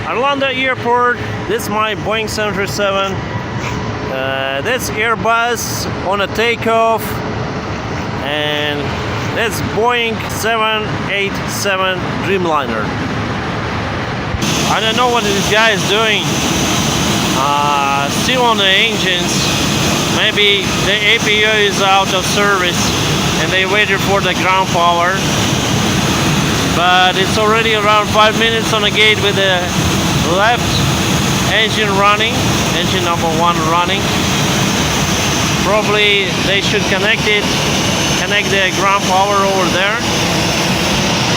Arlanda Airport. This is my Boeing 737. That's Airbus on a takeoff, and that's Boeing 787 Dreamliner. I don't know what this guy is doing. Still on the engines. Maybe the APU is out of service and they waited for the ground power. But it's already around 5 minutes on the gate with the left engine running, engine number 1 running. Probably they should connect the ground power over there,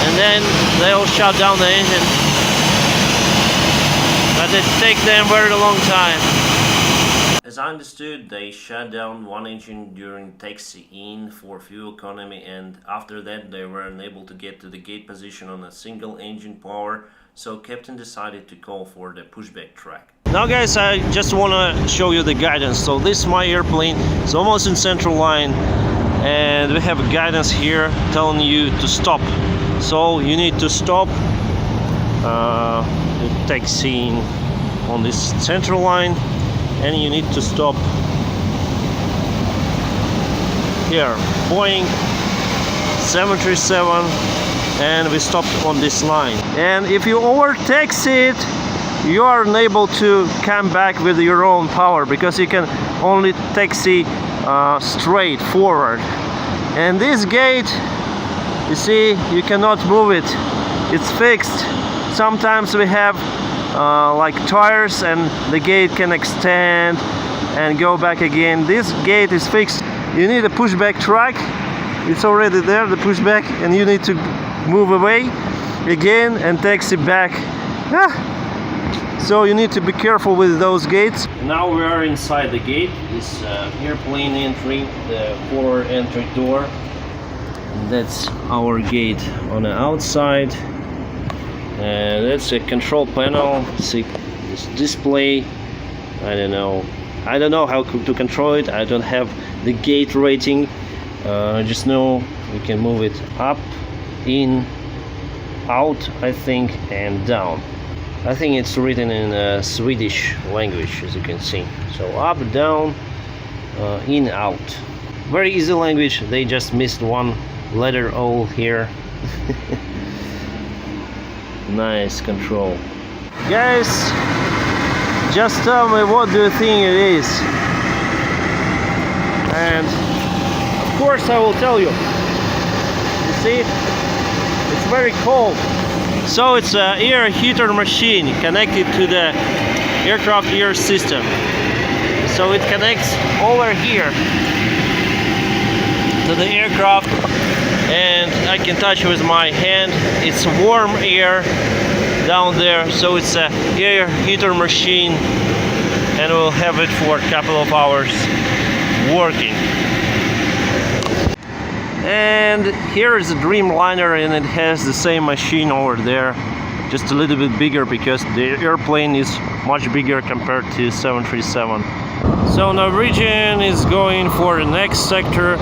and then they'll shut down the engine. But it takes them a very long time. As I understood, they shut down one engine during taxi-in for fuel economy, and after that they were unable to get to the gate position on a single engine power, so captain decided to call for the pushback track. Now guys, I just want to show you the guidance. So this is my airplane. It's almost in central line, and we have a guidance here telling you to stop. So you need to stop the taxiing on this central line, and you need to stop here, Boeing 737, and we stopped on this line. And if you overtaxi it, you are unable to come back with your own power, because you can only taxi straight forward. And this gate, you see, you cannot move it, it's fixed. Sometimes we have like tires, and the gate can extend and go back again. This gate is fixed. You need a pushback track. It's already there, the pushback, and you need to move away again and taxi back. So you need to be careful with those gates. Now we are inside the gate. This airplane entry, the forward entry door. And that's our gate on the outside. And that's a control panel. See this display. I don't know how to control it. I don't have the gate rating. I just know we can move it up, in, out, I think, and down. I think it's written in Swedish language, as you can see. So up, down, in, out. Very easy language. They just missed one letter O here. Nice control. Guys, just tell me, what do you think it is? And of course I will tell you. You see, it's very cold. So it's an air heater machine connected to the aircraft air system. So it connects over here to the aircraft, and I can touch with my hand. It's warm air down there, so it's a air heater machine, and we'll have it for a couple of hours working. And here is the Dreamliner, and it has the same machine over there, just a little bit bigger, because the airplane is much bigger compared to 737. So Norwegian is going for the next sector,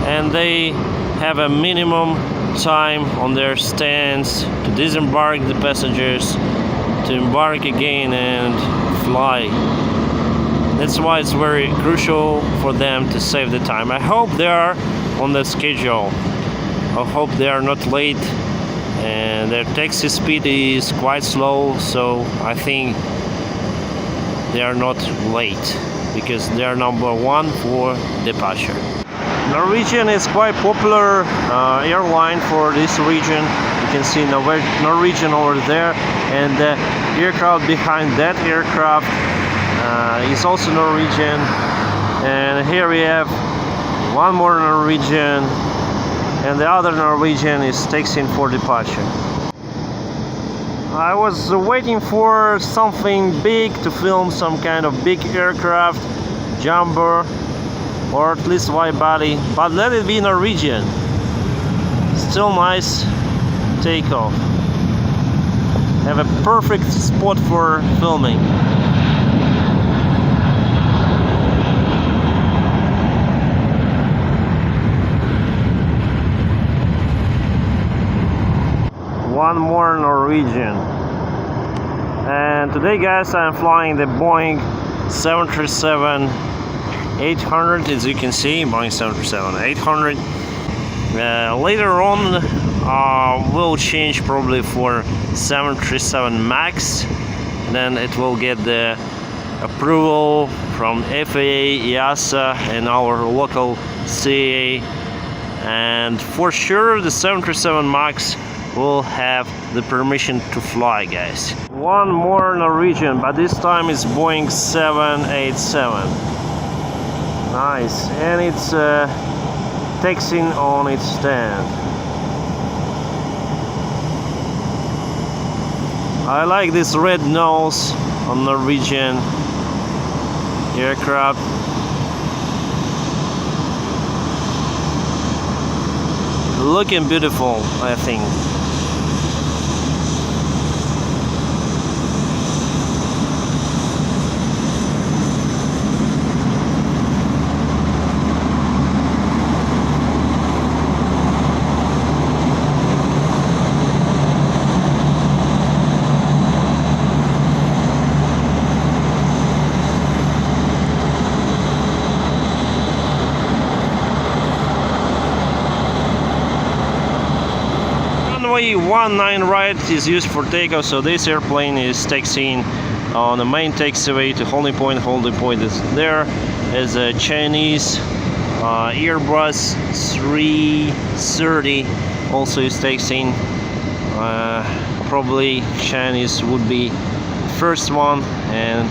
and they have a minimum time on their stands to disembark the passengers, to embark again and fly. That's why it's very crucial for them to save the time. I hope they are on the schedule. I hope they are not late, and their taxi speed is quite slow, so I think they are not late, because they are number 1 for departure. Norwegian is quite popular airline for this region. You can see Norwegian over there, and the aircraft behind that aircraft is also Norwegian. And here we have one more Norwegian, and the other Norwegian is taxiing for departure. I was waiting for something big to film, some kind of big aircraft, jumbo, or at least wide body, but let it be Norwegian. Still nice takeoff. Have a perfect spot for filming. One more Norwegian. And today, guys, I'm flying the Boeing 737 800, as you can see, Boeing 737 800. Later on, we'll change probably for 737 MAX. Then it will get the approval from FAA, EASA, and our local CAA. And for sure, the 737 MAX will have the permission to fly, guys. One more Norwegian, but this time it's Boeing 787. Nice, and it's taxiing on its stand. I like this red nose on Norwegian aircraft. Looking beautiful, I think. Runway 19 right is used for takeoff, so this airplane is taxiing on the main taxiway to holding point. Holding point is there. As a Chinese Airbus 330 also is taxiing. Probably Chinese would be the first one and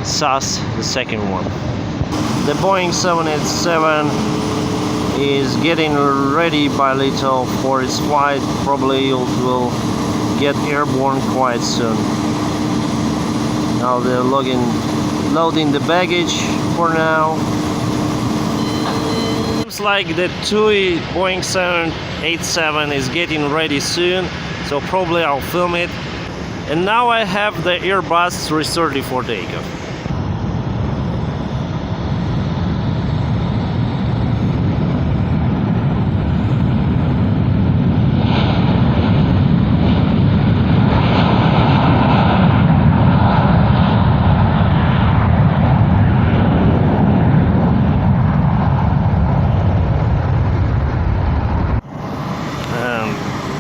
SAS the second one. The Boeing 787 is getting ready by little for its flight. Probably it will get airborne quite soon. Now they're loading the baggage for now. Seems like the TUI Boeing 787 is getting ready soon, so probably I'll film it. And now I have the Airbus 330 for takeoff.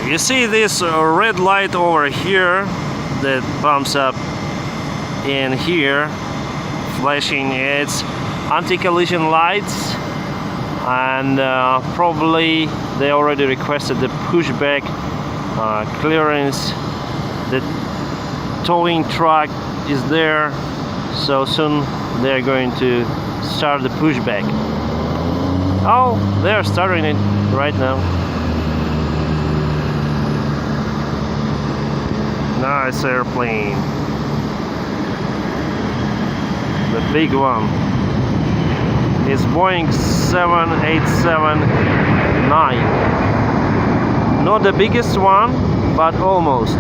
You see this red light over here that bumps up in here, flashing. It's anti-collision lights, and probably they already requested the pushback clearance. The towing truck is there, so soon they're going to start the pushback. Oh, they're starting it right now. Nice airplane. The big one is Boeing 787-9. Not the biggest one, but almost,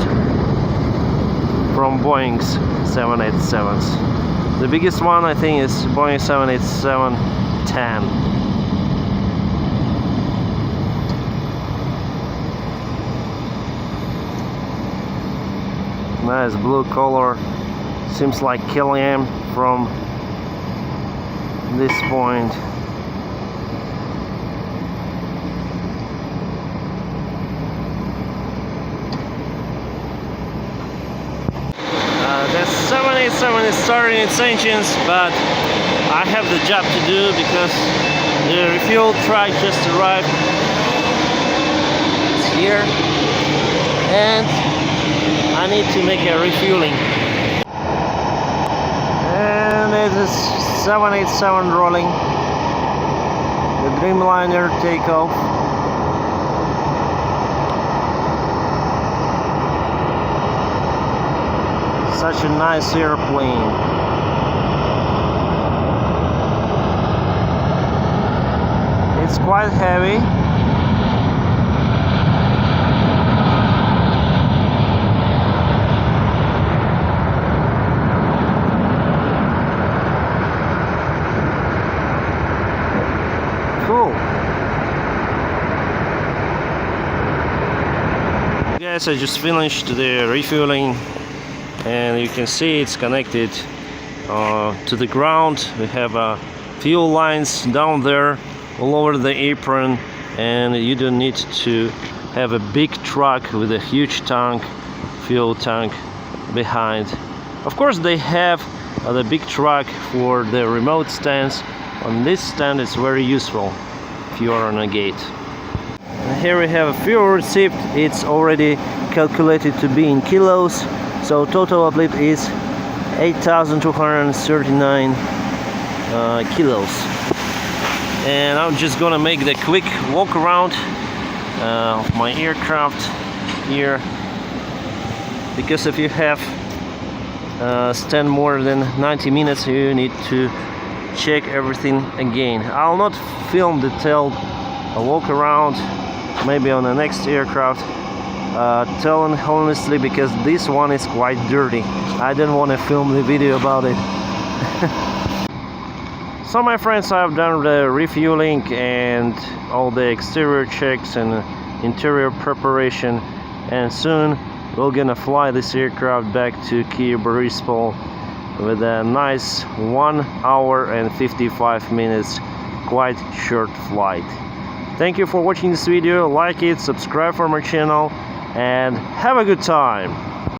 from Boeing's 787s. The biggest one, I think, is Boeing 787-10. Nice blue color. Seems like killing him from this point. The 787 is starting its engines, but I have the job to do because the refuel truck just arrived. It's here, and I need to make a refueling. And it is 787 rolling. The Dreamliner takeoff. Such a nice airplane. It's quite heavy. Cool. Guys, I just finished the refueling and you can see it's connected to the ground. We have fuel lines down there all over the apron, and you don't need to have a big truck with a huge tank, fuel tank behind. Of course, they have the big truck for the remote stands. On this stand, it's very useful if you are on a gate. And here we have a fuel receipt. It's already calculated to be in kilos, so total uplift is 8,239 kilos. And I'm just gonna make the quick walk around of my aircraft here, because if you have stand more than 90 minutes, you need to check everything again. I'll not film detailed walk around, maybe on the next aircraft, telling honestly, because this one is quite dirty. I didn't want to film the video about it. So my friends, I've done the refueling and all the exterior checks and interior preparation, and soon we're gonna fly this aircraft back to Kyiv Boryspil with a nice 1 hour and 55 minutes, quite short flight. Thank you for watching this video. Like it, subscribe for my channel, and have a good time.